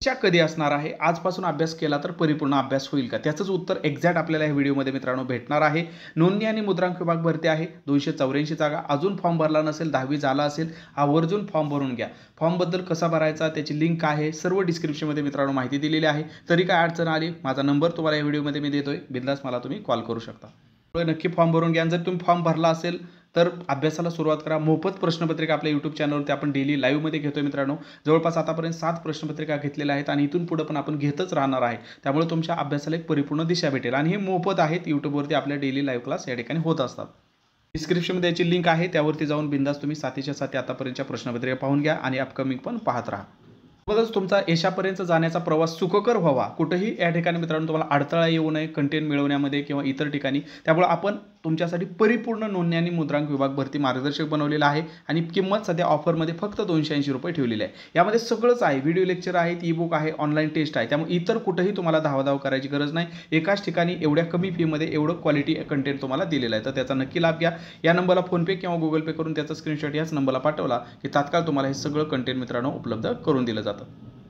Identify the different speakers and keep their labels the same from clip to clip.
Speaker 1: परीक्षा कधी असणार आहे, आजपासून अभ्यास केला तर परिपूर्ण अभ्यास होईल का? त्याचंच उत्तर एक्झॅक्ट आपल्याला या व्हिडिओमध्ये मित्रांनो भेटणार आहे. नोंदणी आणि मुद्रांक विभाग भरती आहे, 284 जागा. अजून फॉर्म भरला नसेल, 10वी झाला असेल, आवर्जून फॉर्म भरून घ्या. फॉर्मबद्दल कसा भरायचा, त्याची लिंक आहे, सर्व डिस्क्रिप्शनमध्ये मित्रांनो माहिती दिलेली आहे. तरी काय अडचण आली, माझा नंबर तुम्हाला या व्हिडिओमध्ये मी देतोय, बिंदास मला तुम्ही कॉल करू शकता. नक्की फॉर्म भरून घ्या. जर तुम्ही फॉर्म भरला असेल तर अभ्यासाला सुरुवात करा. मोफत प्रश्नपत्रिका आपल्या यूट्यूब चॅनलवरती आपण डेली लाईव्हमध्ये घेतोय मित्रांनो. जवळपास आतापर्यंत 7 प्रश्नपत्रिका घेतलेल्या आहेत आणि इथून पुढे पण आपण घेतच राहणार आहे. त्यामुळे तुमच्या अभ्यासाला एक परिपूर्ण दिशा भेटेल आणि हे मोफत आहेत. यूट्यूबवरती आपल्या डेली लाईव्ह क्लास या ठिकाणी होत असतात. डिस्क्रिप्शनमध्ये याची लिंक आहे, त्यावरती जाऊन बिंदास तुम्ही 7च्या 7 आतापर्यंतच्या प्रश्नपत्रिका पाहून घ्या आणि अपकमिंग पण पाहत राहा. सोबतच तुमचा यशापर्यंत जाण्याचा प्रवास सुखकर व्हावा, कुठेही या ठिकाणी मित्रांनो तुम्हाला अडथळा येऊ नये कंटेंट मिळवण्यामध्ये किंवा इतर ठिकाणी. त्यामुळे आपण तुमच्यासाठी परिपूर्ण नोंदणी आणि मुद्रांक विभाग भरती मार्गदर्शक बनवलेला आहे आणि किंमत सध्या ऑफरमध्ये फक्त 280 रुपये ठेवलेली आहे. यामध्ये सगळंच आहे, व्हिडिओ लेक्चर आहेत, ई बुक आहे, ऑनलाईन टेस्ट आहे. त्यामुळे इतर कुठेही तुम्हाला धावाधाव करायची गरज नाही. एकाच ठिकाणी एवढ्या कमी फीमध्ये एवढं क्वालिटी कंटेंट तुम्हाला दिलेलं आहे, तर त्याचा नक्की लाभ घ्या. या नंबरला फोनपे किंवा गुगल पे करून त्याचा स्क्रीनशॉट याच नंबरला पाठवला की तात्काळ तुम्हाला हे सगळं कंटेंट मित्रांनो उपलब्ध करून दिलं जातं.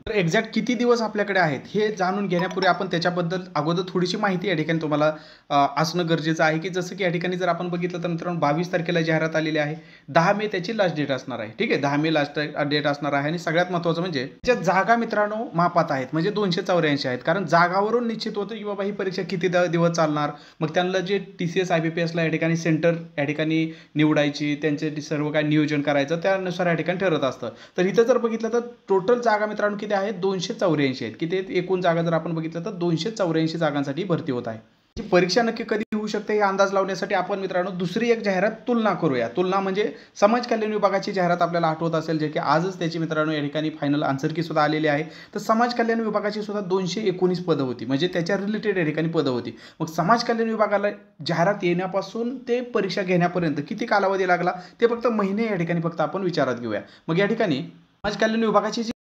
Speaker 1: तर एक्झॅक्ट किती दिवस आपल्याकडे आहेत हे जाणून घेण्यापूर्वी आपण त्याच्याबद्दल अगोदर थोडीशी माहिती या ठिकाणी तुम्हाला असणं गरजेचं आहे. की जसं की या ठिकाणी जर आपण बघितलं तर मित्रांनो 22 तारखेला जाहिरात आलेली आहे. 10 मे त्याची लास्ट डेट असणार आहे. ठीक आहे, 10 मे लास्ट डेट असणार आहे. आणि सगळ्यात महत्त्वाचं म्हणजे ज्या जागा मित्रांनो मापात आहेत, म्हणजे 284 आहेत. कारण जागावरून निश्चित होतं की बाबा ही परीक्षा किती दिवस चालणार. मग त्यांना जे TCS IBPSला या ठिकाणी सेंटर या ठिकाणी निवडायची, त्यांचे सर्व काय नियोजन करायचं त्यानुसार या ठिकाणी ठरत असतं. तर इथं जर बघितलं तर टोटल जागा मित्रांनो किती आहेत, 284 आहेत. की ते एकूण जागा जर आपण बघितलं तर 284 जागांसाठी भरती होत आहे. परीक्षा नक्की कधी होऊ शकते हे अंदाज लावण्यासाठी आपण मित्रांनो दुसरी एक जाहिरात तुलना करूया. तुलना म्हणजे समाज कल्याण विभागाची जाहिरात आपल्याला आठवत असेल, जे की आजच त्याची मित्रांनो या ठिकाणी फायनल आन्सर की सुद्धा आलेली आहे. तर समाज कल्याण विभागाची सुद्धा 219 पदं होती, म्हणजे त्याच्या रिलेटेड या ठिकाणी पदं होती. मग समाज कल्याण विभागाला जाहिरात येण्यापासून ते परीक्षा घेण्यापर्यंत किती कालावधी लागला ते फक्त महिने या ठिकाणी फक्त आपण विचारात घेऊया. मग या ठिकाणी समाज कल्याण विभागाची जी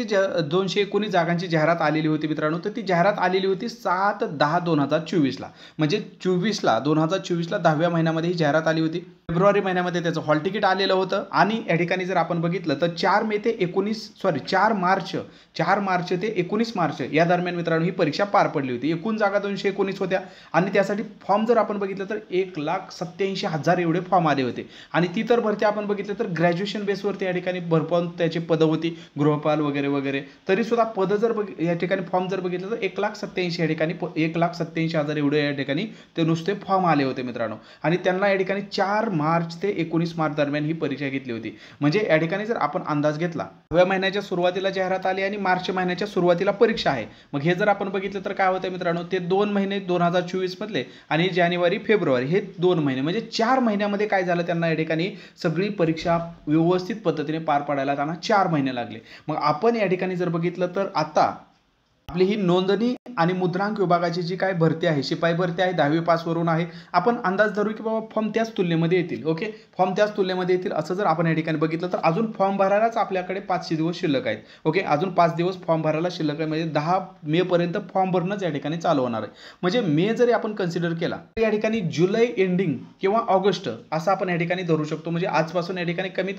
Speaker 1: 219 जागांची जाहिरात आलेली होती मित्रांनो, तर ती जाहिरात आलेली होती 7/10/2024ला, म्हणजे 2024ला 10व्या महिन्यामध्ये ही जाहिरात आली होती. फेब्रुवारी महिन्यामध्ये त्याचं हॉल तिकीट आलेलं होतं. आणि या ठिकाणी जर आपण बघितलं तर 4 मार्च ते 19 मार्च या दरम्यान मित्रांनो ही परीक्षा पार पडली होती. एकूण जागा 219 होत्या आणि त्यासाठी फॉर्म जर आपण बघितलं तर 1,87,000 एवढे फॉर्म आले होते. आणि ती तर भरती आपण बघितलं तर ग्रॅज्युएशन बेसवरती या ठिकाणी भरपूर त्याची पदं होती, गृहपाल वगैरे वगैरे. तरी सुद्धा पदं जर या ठिकाणी फॉर्म जर बघितलं तर 1,87,000 या ठिकाणी 1,87,000 एवढे या ठिकाणी ते नुसते फॉर्म आले होते मित्रांनो. आणि त्यांना या ठिकाणी 4 मार्च ते 19 मार्च दरम्यान ही परीक्षा घेतली होती. म्हणजे या ठिकाणी जर आपण अंदाज घेतला, 9व्या महिन्याच्या सुरुवातीला जाहिरात आली आणि मार्च महिन्याच्या सुरुवातीला परीक्षा आहे. मग हे जर आपण बघितलं तर काय होतं मित्रांनो, ते 2 महिने 2024 मधले आणि जानेवारी फेब्रुवारी हे 2 महिने, म्हणजे 4 महिन्यामध्ये काय झालं, त्यांना या ठिकाणी सगळी परीक्षा व्यवस्थित पद्धतीने पार पाडायला त्यांना 4 महिने लागले. मग आपण या ठिकाणी जर बघितलं तर आता आपली ही नोंदणी आणि मुद्रांक विभागाची जी काय भरती आहे, शिपाई भरती आहे, 10वी पासवरून आहे. आपण अंदाज धरू की बाबा फॉर्म त्याच तुलनेमध्ये येतील. ओके, फॉर्म त्याच तुलनेमध्ये येतील असं जर आपण या ठिकाणी बघितलं तर अजून फॉर्म भरायलाच आपल्याकडे 500 दिवस शिल्लक आहेत. ओके, अजून 5 दिवस फॉर्म भरायला शिल्लक आहे. म्हणजे 10 मे पर्यंत फॉर्म भरणंच या ठिकाणी चालू होणार आहे. म्हणजे मे जरी आपण कन्सिडर केला तर या ठिकाणी जुलै एंडिंग किंवा ऑगस्ट असं आपण या ठिकाणी धरू शकतो. म्हणजे आजपासून या ठिकाणी कमीत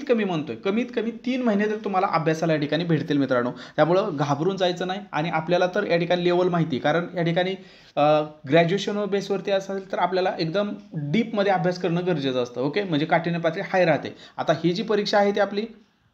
Speaker 1: कमी म्हणतोय, कमीत कमी 3 महिने तर तुम्हाला अभ्यासाला या ठिकाणी भेटतील मित्रांनो. त्यामुळं घाबरून जायचं नाही. आणि आपल्याला तर या ठिकाणी लेवल माहिती, कारण या ठिकाणी ग्रॅज्युएशन बेसवरती असेल तर आपल्याला एकदम डीपमध्ये अभ्यास करणं गरजेचं असतं. ओके, म्हणजे काठिण्य पातळी हाय राहते. आता ही जी परीक्षा आहे ती आपली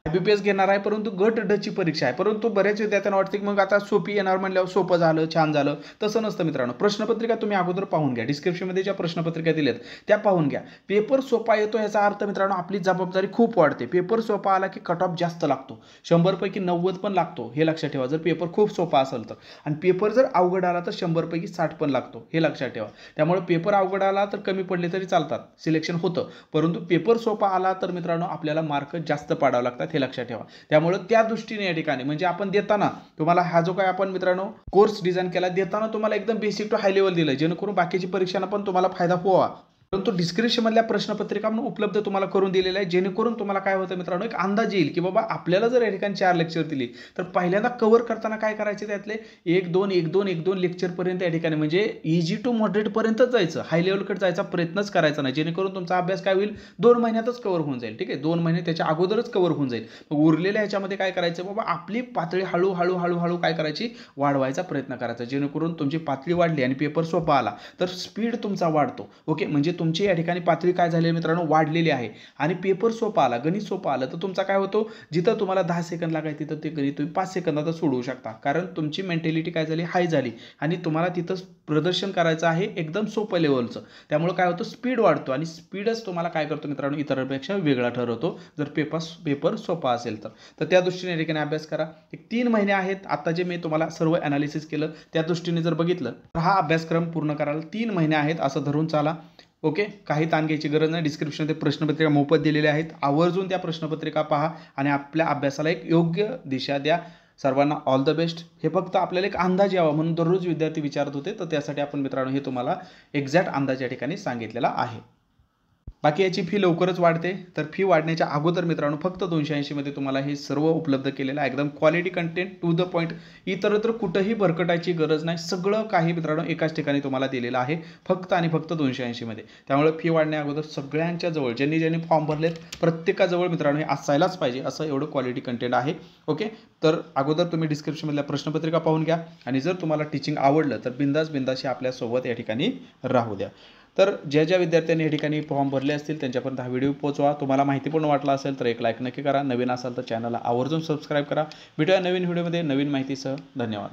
Speaker 1: IBPS घेणार आहे, परंतु गट ड परीक्षा आहे. परंतु बऱ्याच विद्यार्थ्यांना वाटतं की मग आता सोपी येणार म्हणल्यावर सोपं झालं, छान झालं. तसं नसतं मित्रांनो. प्रश्नपत्रिका तुम्ही अगोदर पाहून घ्या, डिस्क्रिप्शनमध्ये ज्या प्रश्नपत्रिका दिल्यात त्या पाहून घ्या. पेपर सोपा येतो याचा अर्थ मित्रांनो आपली जबाबदारी खूप वाढते. पेपर सोपा आला की कट ऑफ जास्त लागतो, 100 पैकी 90 पण लागतो, हे लक्षात ठेवा. जर पेपर खूप सोपा असेल तर. आणि पेपर जर अवघड आला तर 100 पैकी 60 पण लागतो, हे लक्षात ठेवा. त्यामुळे पेपर अवघड आला तर कमी पडले तरी चालतात, सिलेक्शन होतं. परंतु पेपर सोपा आला तर मित्रांनो आपल्याला मार्क जास्त पाडावे लागतात, हे लक्षात ठेवा. त्यामुळे त्या दृष्टीने या ठिकाणी म्हणजे आपण देताना तुम्हाला हा जो काय आपण मित्रांनो कोर्स डिझाईन केला, देताना तुम्हाला एकदम बेसिक टू हाय लेवल दिलं, जेणेकरून बाकीची परीक्षांना पण तुम्हाला फायदा व्हावा. परंतु डिस्क्रिप्शनमधल्या प्रश्नपत्रिका पण उपलब्ध तुम्हाला करून दिलेल्या आहे, जेणेकरून तुम्हाला काय होतं मित्रांनो, एक अंदाज येईल की बाबा आपल्याला जर या ठिकाणी 4 लेक्चर दिली तर पहिल्यांदा कव्हर करताना काय करायचे, त्यातले 1-2 लेक्चरपर्यंत या ठिकाणी म्हणजे इझी टू मॉडरेटपर्यंतच जायचं, हाय लेवलकडे जायचा प्रयत्नच करायचा नाही, जेणेकरून तुमचा अभ्यास काय होईल 2 महिन्यातच कव्हर होऊन जाईल. ठीक आहे, 2 महिने त्याच्या अगोदरच कव्हर होऊन जाईल. मग उरलेल्या ह्याच्यामध्ये काय करायचं बाबा, आपली पातळी हळूहळू काय करायची, वाढवायचा प्रयत्न करायचा, जेणेकरून तुमची पातळी वाढली आणि पेपर सोपा आला तर स्पीड तुमचा वाढतो. ओके, म्हणजे तुमची या ठिकाणी पातळी काय झाली मित्रांनो, वाढलेली आहे आणि पेपर सोपा आला, गणित सोपा आलं तर तुमचा काय होतो, जिथं तुम्हाला 10 सेकंद लागायचे तिथं ते गणित तुम्ही 5 सेकंदात सोडवू शकता, कारण तुमची मेंटॅलिटी काय झाली, हाय झाली आणि तुम्हाला तिथं प्रदर्शन करायचं आहे एकदम सोपं लेवलचं. त्यामुळे काय होतं, स्पीड वाढतो आणि स्पीडच तुम्हाला काय करतो मित्रांनो, इतरांपेक्षा वेगळा ठरवतो जर पेपर सोपा असेल तर त्या दृष्टीने या ठिकाणी अभ्यास करा. एक 3 महिने आहेत, आता जे मी तुम्हाला सर्व ॲनालिसिस केलं त्या दृष्टीने जर बघितलं तर हा अभ्यासक्रम पूर्ण करायला 3 महिने आहेत असं धरून चाला. ओके, काही ताण घ्यायची गरज नाही. डिस्क्रिप्शनमध्ये प्रश्नपत्रिका मोफत दिलेल्या आहेत, आवर्जून त्या प्रश्नपत्रिका पहा आणि आपल्या अभ्यासाला एक योग्य दिशा द्या. सर्वांना ऑल द बेस्ट. हे फक्त आपल्याला एक अंदाज यावा म्हणून दररोज विद्यार्थी विचारत होते, तर त्यासाठी आपण मित्रांनो हे तुम्हाला एक्झॅक्ट अंदाज या ठिकाणी सांगितलेला आहे. बाकी याची फी लवकरच वाढते, तर फी वाढण्याच्या अगोदर मित्रांनो फक्त 280 मध्ये तुम्हाला हे सर्व उपलब्ध केलेलं आहे, एकदम quality content to the point. इतरत्र कुठंही भरकटायची गरज नाही, सगळं काही मित्रांनो एकाच ठिकाणी तुम्हाला दिलेलं आहे फक्त आणि फक्त 280 मध्ये. त्यामुळे फी वाढण्या अगोदर सगळ्यांच्या जवळ ज्यांनी फॉर्म भरलेत प्रत्येकाजवळ मित्रांनो हे असायलाच पाहिजे असं एवढं क्वालिटी कंटेंट आहे. ओके, तर अगोदर तुम्ही डिस्क्रिप्शनमधल्या प्रश्नपत्रिका पाहून घ्या आणि जर तुम्हाला टीचिंग आवडलं तर बिंदास आपल्यासोबत या ठिकाणी राहू द्या. तर ज्या विद्यार्थ्यांनी या ठिकाणी फॉर्म भरले असतील त्यांच्यापर्यंत हा व्हिडिओ पोहोचवा. तुम्हाला माहितीपूर्ण वाटला असेल तर एक लाईक नक्की करा. नवीन असाल तर चॅनलला आवर्जून सबस्क्राईब करा. भेटूया नवीन व्हिडिओमध्ये नवीन माहितीसह. धन्यवाद.